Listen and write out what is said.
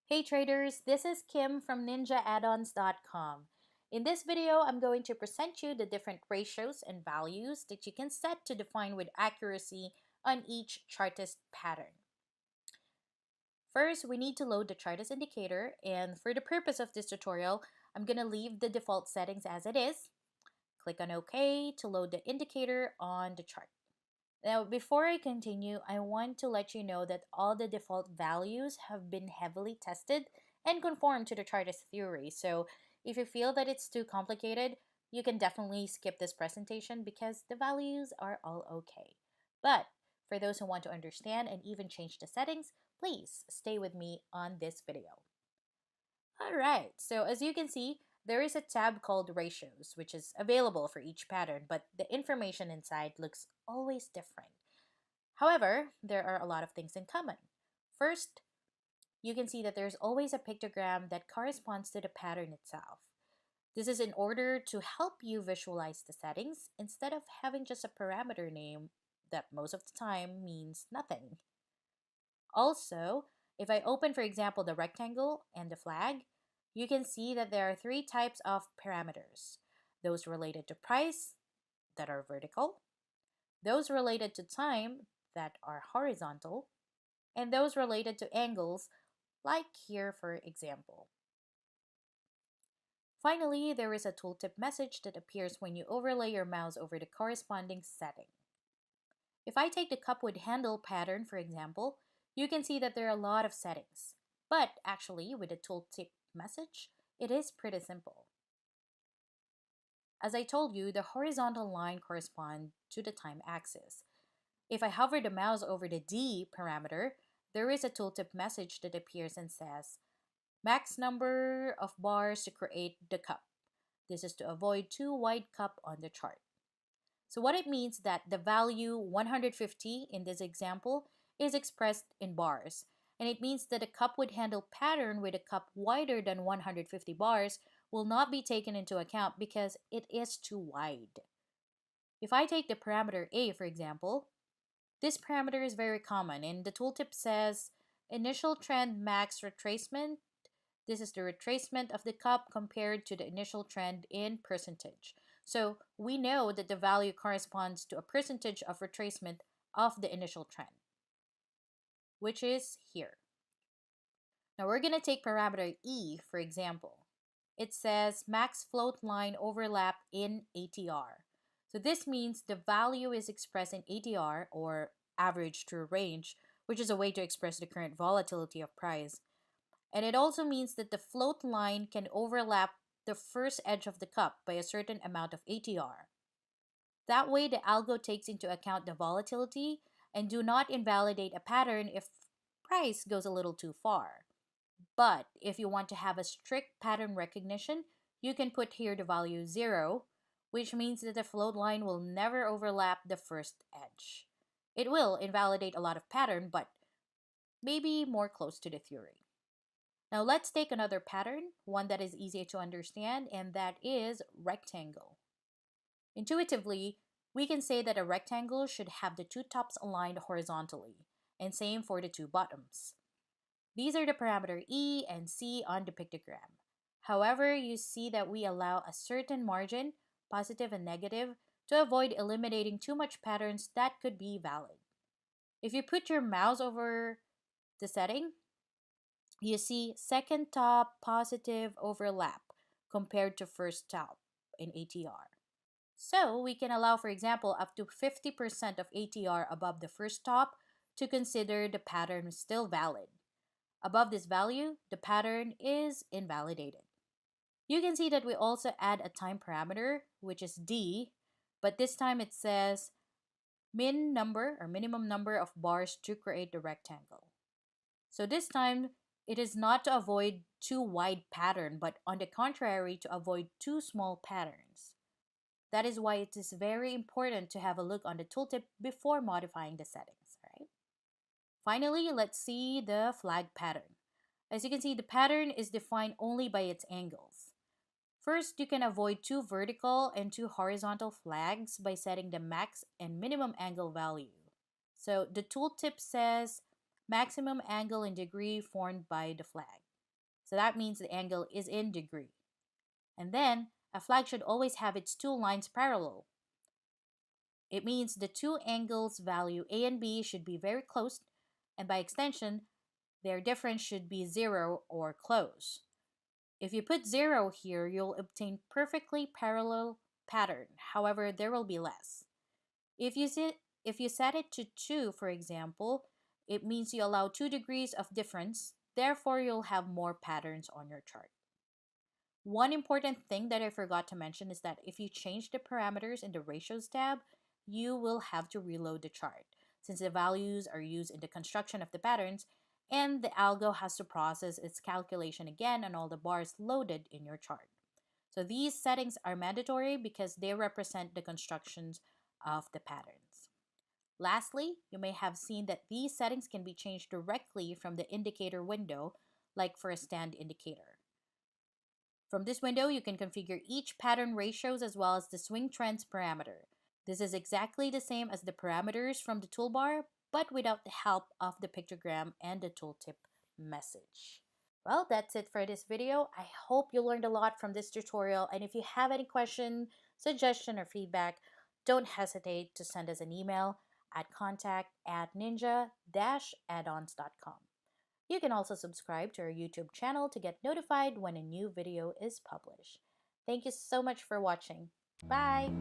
Hey traders, this is Kim from Ninja-Addons.com. In this video, I'm going to present you the different ratios and values that you can set to define with accuracy on each Chartist pattern. First, we need to load the Chartist indicator, and for the purpose of this tutorial, I'm going to leave the default settings as it is. Click on OK to load the indicator on the chart. Now, before I continue, I want to let you know that all the default values have been heavily tested and conform to the Chartist theory. So if you feel that it's too complicated, you can definitely skip this presentation because the values are all okay. But for those who want to understand and even change the settings, please stay with me on this video. Alright, so as you can see, there is a tab called Ratios, which is available for each pattern, but the information inside looks always different. However, there are a lot of things in common. First, you can see that there's always a pictogram that corresponds to the pattern itself. This is in order to help you visualize the settings instead of having just a parameter name that most of the time means nothing. Also, if I open, for example, the rectangle and the flag, you can see that there are three types of parameters. Those related to price, that are vertical, those related to time, that are horizontal, and those related to angles, like here for example. Finally, there is a tooltip message that appears when you overlay your mouse over the corresponding setting. If I take the cup with handle pattern, for example, you can see that there are a lot of settings. But actually, with the tooltip message, it is pretty simple. As I told you, the horizontal line corresponds to the time axis. If I hover the mouse over the D parameter, there is a tooltip message that appears and says, max number of bars to create the cup. This is to avoid too wide cup on the chart. So what it means that the value 150 in this example is expressed in bars. And it means that a cup with handle pattern with a cup wider than 150 bars will not be taken into account because it is too wide. If I take the parameter A, for example, this parameter is very common, and the tooltip says initial trend max retracement. This is the retracement of the cup compared to the initial trend in percentage. So we know that the value corresponds to a percentage of retracement of the initial trend, which is here. Now we're going to take parameter E, for example. It says max float line overlap in ATR. So this means the value is expressed in ATR, or average true range, which is a way to express the current volatility of price. And it also means that the float line can overlap the first edge of the cup by a certain amount of ATR. That way, the algo takes into account the volatility and do not invalidate a pattern if price goes a little too far. But if you want to have a strict pattern recognition, you can put here the value 0, which means that the float line will never overlap the first edge. It will invalidate a lot of pattern, but maybe more close to the theory. Now let's take another pattern, one that is easier to understand, and that is rectangle. Intuitively, we can say that a rectangle should have the two tops aligned horizontally, and same for the two bottoms. These are the parameter E and C on the pictogram. However, you see that we allow a certain margin, positive and negative, to avoid eliminating too much patterns that could be valid. If you put your mouse over the setting, you see second top positive overlap compared to first top in ATR. So we can allow, for example, up to 50% of ATR above the first top to consider the pattern still valid. Above this value, the pattern is invalidated. You can see that we also add a time parameter, which is D, but this time it says min number or minimum number of bars to create the rectangle. So this time, it is not to avoid too wide pattern, but on the contrary, to avoid too small patterns. That is why it is very important to have a look on the tooltip before modifying the settings, right? Finally, let's see the flag pattern. As you can see, the pattern is defined only by its angles. First, you can avoid two vertical and two horizontal flags by setting the max and minimum angle value. So the tooltip says maximum angle in degree formed by the flag. So that means the angle is in degree. And then a flag should always have its two lines parallel. It means the two angles value A and B should be very close, and by extension, their difference should be 0 or close. If you put 0 here, you'll obtain perfectly parallel pattern. However, there will be less. If you set it to 2, for example, it means you allow 2 degrees of difference. Therefore, you'll have more patterns on your chart. One important thing that I forgot to mention is that if you change the parameters in the ratios tab, you will have to reload the chart since the values are used in the construction of the patterns, and the algo has to process its calculation again on all the bars loaded in your chart. So these settings are mandatory because they represent the constructions of the patterns. Lastly, you may have seen that these settings can be changed directly from the indicator window, like for a stand indicator. From this window, you can configure each pattern ratios as well as the swing trends parameter. This is exactly the same as the parameters from the toolbar, but without the help of the pictogram and the tooltip message. Well, that's it for this video. I hope you learned a lot from this tutorial, and if you have any question, suggestion, or feedback, don't hesitate to send us an email at contact@ninja-addons.com. You can also subscribe to our YouTube channel to get notified when a new video is published. Thank you so much for watching. Bye!